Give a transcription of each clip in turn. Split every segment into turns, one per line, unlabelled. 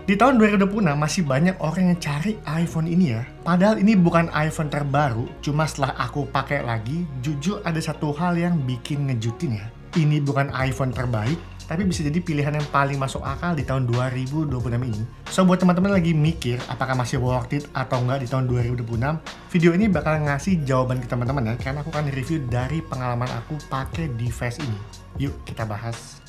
Di tahun 2026 masih banyak orang yang cari iPhone ini ya. Padahal ini bukan iPhone terbaru, cuma setelah aku pakai lagi, jujur ada satu hal yang bikin ngejutin ya. Ini bukan iPhone terbaik, tapi bisa jadi pilihan yang paling masuk akal di tahun 2026 ini. So buat teman-teman lagi mikir apakah masih worth it atau enggak di tahun 2026, video ini bakal ngasih jawaban ke teman-teman ya, karena aku akan review dari pengalaman aku pakai device ini. Yuk kita bahas.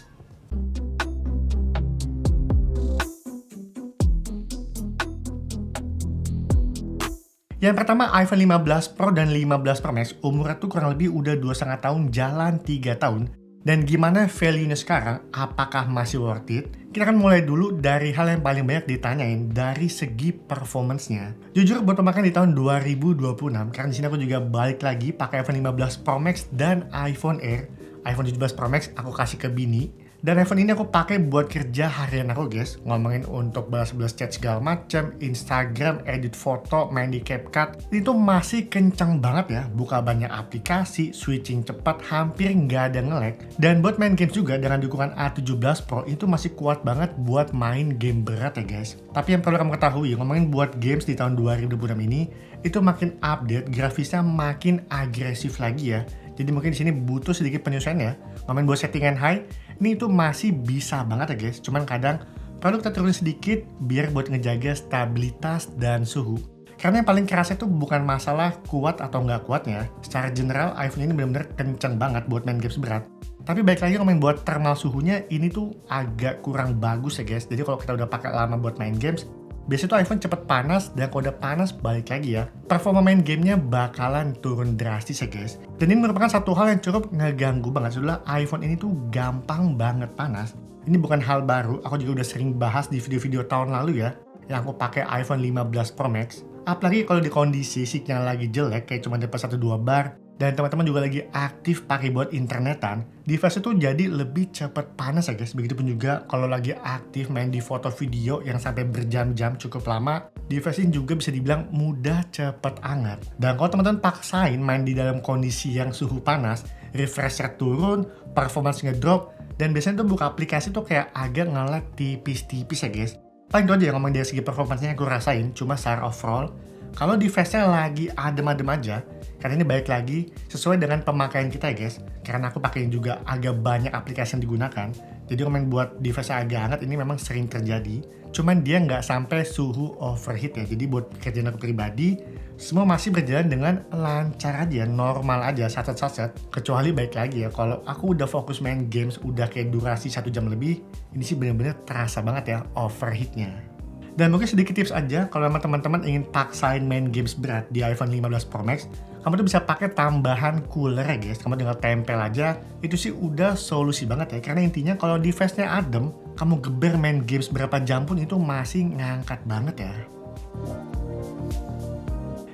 Yang pertama iPhone 15 Pro dan 15 Pro Max umurnya tuh kurang lebih udah 2,5 tahun jalan 3 tahun. Dan gimana value-nya sekarang? Apakah masih worth it? Kita akan mulai dulu dari hal yang paling banyak ditanyain dari segi performance-nya. Jujur buat pemakai di tahun 2026, karena di sini aku juga balik lagi pakai iPhone 15 Pro Max dan iPhone Air. iPhone 17 Pro Max aku kasih ke bini. Dan iPhone ini aku pakai buat kerja harian aku guys. Ngomongin untuk balas-balas chat segala macam, Instagram, edit foto, main di CapCut. Itu masih kencang banget ya. Buka banyak aplikasi, switching cepat, hampir nggak ada nge-lag. Dan buat main games juga dengan dukungan A17 Pro itu masih kuat banget buat main game berat ya guys. Tapi yang perlu kamu ketahui, ngomongin buat games di tahun 2026 ini, itu makin update, grafisnya makin agresif lagi ya. Jadi mungkin di sini butuh sedikit penyesuaian ya. Ngomongin buat settingan high, ini itu masih bisa banget ya guys. Cuman kadang perlu kita turunin sedikit biar buat ngejaga stabilitas dan suhu. Karena yang paling kerasa itu bukan masalah kuat atau nggak kuatnya. Secara general iPhone ini benar-benar kenceng banget buat main games berat. Tapi baik lagi ngomongin buat thermal suhunya, ini tuh agak kurang bagus ya guys. Jadi kalau kita udah pakai lama buat main games, biasanya tuh iPhone cepet panas, dan kalau udah panas balik lagi ya, performa main gamenya bakalan turun drastis ya guys. Dan ini merupakan satu hal yang cukup ngeganggu banget. Setelah iPhone ini tuh gampang banget panas. Ini bukan hal baru, aku juga udah sering bahas di video-video tahun lalu ya, yang aku pakai iPhone 15 Pro Max. Apalagi kalau di kondisi sinyal lagi jelek, kayak cuma dapat 1-2 bar, dan teman-teman juga lagi aktif pakai buat internetan, device itu jadi lebih cepet panas ya guys. Begitupun juga kalau lagi aktif main di foto video yang sampai berjam-jam cukup lama, device ini juga bisa dibilang mudah cepet hangat. Dan kalau teman-teman paksain main di dalam kondisi yang suhu panas, refresh rate turun, performance ngedrop, dan biasanya tuh buka aplikasi tuh kayak agak nge-lag tipis-tipis ya guys. Paling itu aja yang ngomong dari segi performance-nya aku rasain, cuma secara overall, kalau device-nya lagi adem-adem aja, karena ini balik lagi sesuai dengan pemakaian kita ya guys. Karena aku pakai juga agak banyak aplikasi yang digunakan. Jadi ngomongin buat device agak hangat ini memang sering terjadi. Cuman dia nggak sampai suhu overheat ya. Jadi buat kerjaan aku pribadi, semua masih berjalan dengan lancar aja, normal aja, saset-saset. Kecuali baik lagi ya, kalau aku udah fokus main games, udah kayak durasi 1 jam lebih, ini sih bener-bener terasa banget ya overheatnya. Dan mungkin sedikit tips aja, kalau memang teman-teman ingin paksain main games berat di iPhone 15 Pro Max, kamu tuh bisa pakai tambahan cooler ya guys. Kamu tinggal tempel aja, itu sih udah solusi banget ya. Karena intinya kalau device-nya adem, kamu geber main games berapa jam pun itu masih ngangkat banget ya.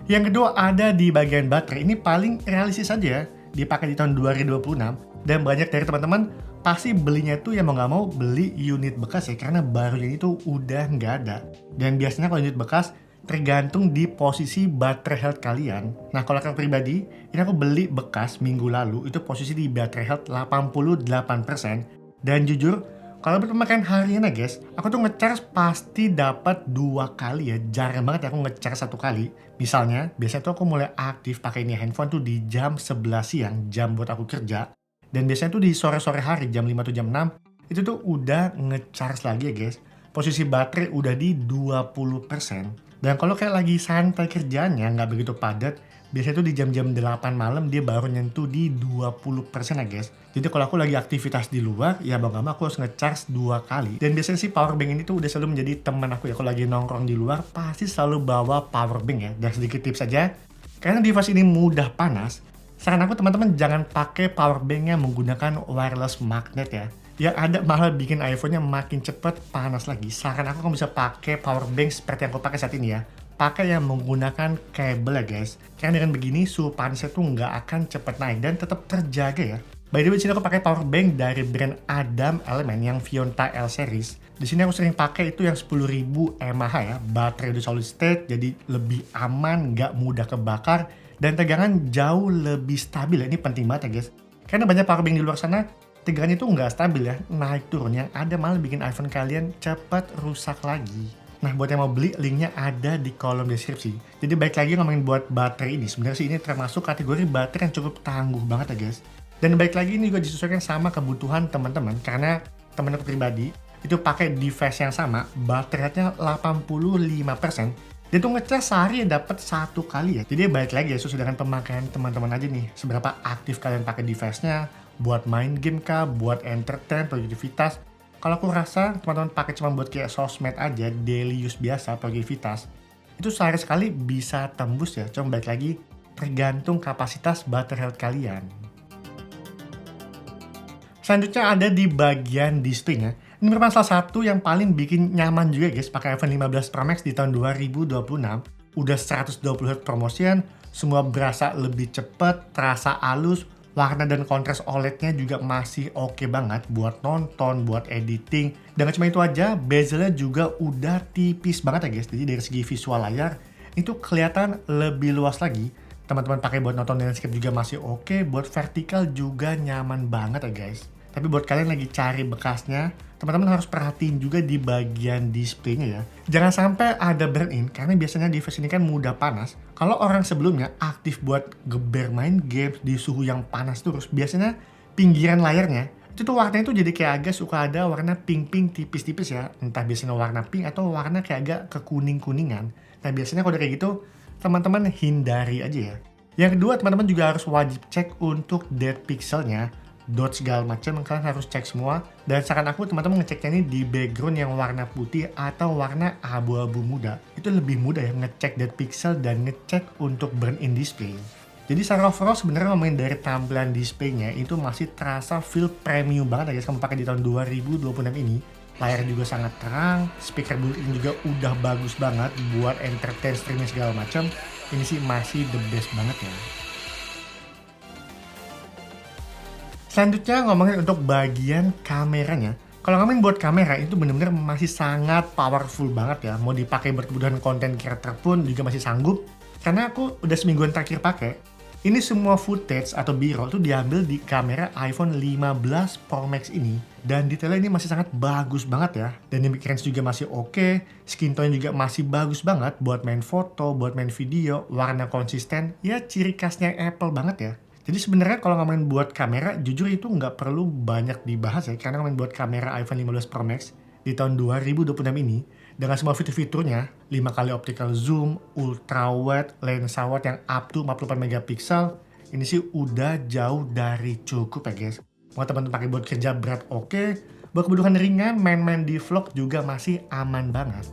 Yang kedua ada di bagian baterai, ini paling realistis aja ya, dipakai di tahun 2026. Dan banyak dari teman-teman pasti belinya tuh ya mau nggak mau beli unit bekas ya, karena barunya itu udah nggak ada. Dan biasanya kalau unit bekas tergantung di posisi baterai health kalian. Nah kalau aku pribadi, ini aku beli bekas minggu lalu, itu posisi di baterai health 88%. Dan jujur, kalau berpemakaian harian ya guys, aku tuh ngecharge pasti dapat 2 kali ya. Jarang banget ya aku ngecharge 1 kali. Misalnya, biasanya tuh aku mulai aktif pakai ini handphone tuh di jam 11 siang, jam buat aku kerja. Dan biasanya tuh di sore-sore hari, jam 5 atau jam 6, itu tuh udah ngecharge lagi ya guys. Posisi baterai udah di 20%. Dan kalau kayak lagi santai kerjanya, nggak begitu padat, biasanya tuh di jam-jam 8 malam dia baru nyentuh di 20% ya guys. Jadi kalau aku lagi aktivitas di luar, ya bang gak aku harus ngecharge 2 kali. Dan biasanya sih powerbank ini tuh udah selalu menjadi teman aku ya. Kalau lagi nongkrong di luar, pasti selalu bawa powerbank ya. Dan sedikit tips aja, karena device ini mudah panas, saran aku teman-teman jangan pakai powerbank yang menggunakan wireless magnet ya. Yang ada malah bikin iPhone-nya makin cepet panas lagi. Saran aku kamu bisa pakai powerbank seperti yang aku pakai saat ini ya. Pakai yang menggunakan kabel ya guys. Karena dengan begini suhu panasnya tuh nggak akan cepet naik dan tetap terjaga ya. By the way, di sini aku pakai powerbank dari brand Adam Element yang Vionta L series. Di sini aku sering pakai itu yang 10.000 mAh ya. Baterai udah solid state, jadi lebih aman, nggak mudah kebakar, dan tegangan jauh lebih stabil ya. Ini penting banget ya guys. Karena banyak powerbank di luar sana tegangannya itu nggak stabil ya, naik turun, yang ada malah bikin iPhone kalian cepat rusak lagi. Nah, buat yang mau beli, linknya ada di kolom deskripsi. Jadi baik lagi ngomongin buat baterai ini, sebenarnya sih ini termasuk kategori baterai yang cukup tangguh banget ya guys. Dan baik lagi ini juga disesuaikan sama kebutuhan teman-teman, karena teman pribadi itu pakai device yang sama, baterainya 85%. Dia tuh ngecas sehari dapat 1 kali ya. Jadi baik lagi ya, sesuai dengan pemakaian teman-teman aja nih. Seberapa aktif kalian pakai device-nya, buat main game kah, buat entertain, produktivitas. Kalau aku rasa teman-teman pakai cuma buat kayak sosmed aja, daily use biasa, produktivitas, itu sehari sekali bisa tembus ya. Cuma baik lagi, tergantung kapasitas baterai health kalian. Selanjutnya ada di bagian displaynya. Ini merupakan salah satu yang paling bikin nyaman juga guys pakai iPhone 15 Pro Max di tahun 2026. Udah 120Hz ProMotion, semua berasa lebih cepet, terasa halus, warna dan kontras OLED-nya juga masih oke banget buat nonton, buat editing. Dan gak cuma itu aja, bezelnya juga udah tipis banget ya guys. Jadi dari segi visual layar, itu kelihatan lebih luas lagi. Teman-teman pakai buat nonton landscape juga masih oke, buat vertikal juga nyaman banget ya guys. Tapi buat kalian lagi cari bekasnya, teman-teman harus perhatiin juga di bagian displaynya ya. Jangan sampai ada burn-in, karena biasanya device ini kan mudah panas. Kalau orang sebelumnya aktif buat geber main game di suhu yang panas terus, biasanya pinggiran layarnya, itu tuh warnanya tuh jadi kayak agak suka ada warna pink-pink tipis-tipis ya. Entah biasanya warna pink atau warna kayak agak kekuning-kuningan. Nah biasanya kalau kayak gitu, teman-teman hindari aja ya. Yang kedua, teman-teman juga harus wajib cek untuk dead pixelnya, dot segala macam, kalian harus cek semua. Dan saran aku teman-teman ngeceknya ini di background yang warna putih atau warna abu-abu muda. Itu lebih mudah ya ngecek dead pixel dan ngecek untuk burn in display. Jadi secara overall sebenarnya ngomongin dari tampilan displaynya itu masih terasa feel premium banget ya guys kamu pakai di tahun 2026 ini. Layar juga sangat terang, speaker built-in juga udah bagus banget buat entertain, streaming segala macam. Ini sih masih the best banget ya. Selanjutnya ngomongin untuk bagian kameranya. Kalau ngomongin buat kamera itu bener-bener masih sangat powerful banget ya. Mau dipakai buat kebutuhan konten creator pun juga masih sanggup. Karena aku udah semingguan terakhir pakai. Ini semua footage atau B-roll itu diambil di kamera iPhone 15 Pro Max ini. Dan detailnya ini masih sangat bagus banget ya. Dan image range juga masih oke. Skin tone juga masih bagus banget buat main foto, buat main video. Warna konsisten. Ya ciri khasnya Apple banget ya. Jadi sebenarnya kalau ngomongin buat kamera, jujur itu nggak perlu banyak dibahas ya. Karena ngomongin buat kamera iPhone 15 Pro Max di tahun 2026 ini, dengan semua fitur-fiturnya, 5 kali optical zoom, ultra wide, lensa wide yang up to 44 megapiksel, ini sih udah jauh dari cukup ya guys. Mau teman-teman pakai buat kerja berat oke, buat kebutuhan ringan, main-main di vlog juga masih aman banget.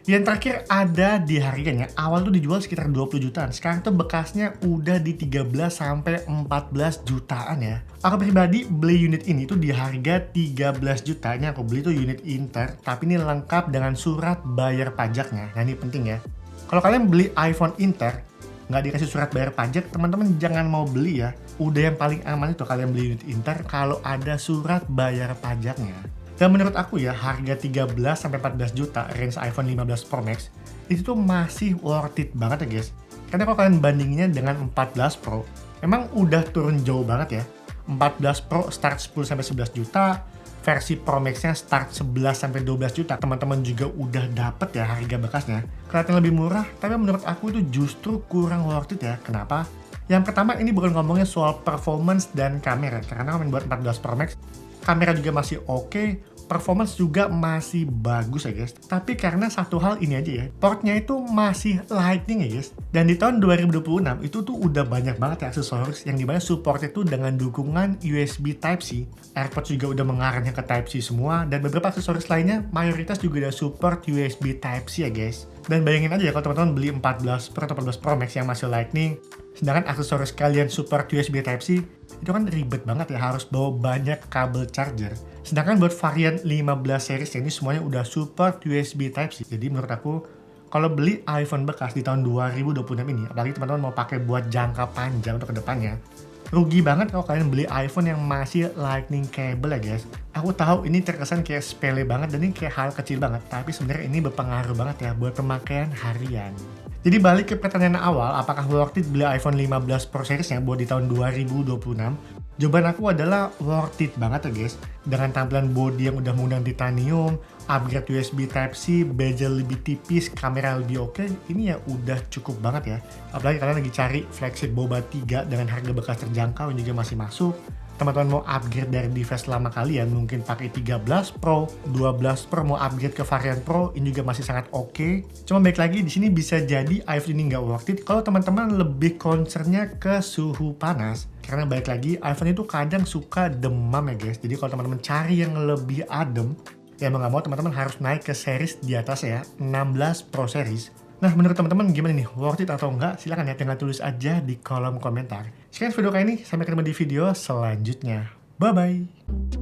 Yang terakhir ada di harganya. Awal tuh dijual sekitar 20 jutaan. Sekarang tuh bekasnya udah di 13 sampai 14 jutaan ya. Aku pribadi beli unit ini tuh di harga 13 juta. Ini aku beli tuh unit Inter, tapi ini lengkap dengan surat bayar pajaknya. Nah ini penting ya. Kalau kalian beli iPhone Inter, nggak dikasih surat bayar pajak, teman-teman jangan mau beli ya. Udah yang paling aman itu kalian beli unit Inter kalau ada surat bayar pajaknya. Dan menurut aku ya, harga 13 sampai 14 juta range iPhone 15 Pro Max itu tuh masih worth it banget ya guys. Karena kalau kalian bandinginnya dengan 14 Pro, memang udah turun jauh banget ya. 14 Pro start 10 sampai 11 juta, versi Pro Max-nya start 11 sampai 12 juta. Teman-teman juga udah dapet ya harga bekasnya. Kelihatan lebih murah, tapi menurut aku itu justru kurang worth it ya. Kenapa? Yang pertama, ini bukan ngomongin soal performance dan kamera. Karena ngomongin buat 14 Pro Max, kamera juga masih oke, performance juga masih bagus ya guys. Tapi karena satu hal ini aja ya, portnya itu masih Lightning ya guys. Dan di tahun 2026 itu tuh udah banyak banget ya aksesoris yang dimana support itu dengan dukungan USB Type-C. AirPods juga udah mengarahnya ke Type-C semua, dan beberapa aksesoris lainnya mayoritas juga udah support USB Type-C ya guys. Dan bayangin aja ya kalau teman-teman beli 14 Pro atau 14 Pro Max yang masih Lightning, sedangkan aksesoris kalian support USB Type-C, itu kan ribet banget ya, harus bawa banyak kabel charger. Sedangkan buat varian 15 series ini semuanya udah support USB Type-C. Jadi menurut aku, kalau beli iPhone bekas di tahun 2026 ini, apalagi teman-teman mau pakai buat jangka panjang untuk kedepannya, rugi banget kalau kalian beli iPhone yang masih Lightning cable ya guys. Aku tahu ini terkesan kayak sepele banget dan ini kayak hal kecil banget, tapi sebenarnya ini berpengaruh banget ya buat pemakaian harian. Jadi balik ke pertanyaan awal, apakah worth it beli iPhone 15 Pro Series-nya buat di tahun 2026? Jawaban aku adalah worth it banget ya guys. Dengan tampilan bodi yang udah mengundang titanium, upgrade USB Type-C, bezel lebih tipis, kamera lebih oke, ini ya udah cukup banget ya. Apalagi kalian lagi cari flagship Boba 3 dengan harga bekas terjangkau yang juga masih masuk. Teman-teman mau upgrade dari device lama kalian, mungkin pakai 13 Pro, 12 Pro, mau upgrade ke varian Pro, ini juga masih sangat oke. Cuma baik lagi, di sini bisa jadi iPhone ini nggak worth it kalau teman-teman lebih concernnya ke suhu panas. Karena baik lagi, iPhone itu kadang suka demam ya guys. Jadi kalau teman-teman cari yang lebih adem, ya mau nggak mau teman-teman harus naik ke series di atas ya, 16 Pro series. Nah, menurut teman-teman gimana nih? Worth it atau enggak? Silahkan ya tinggal tulis aja di kolom komentar. Sekian video kali ini, sampai ketemu di video selanjutnya. Bye-bye!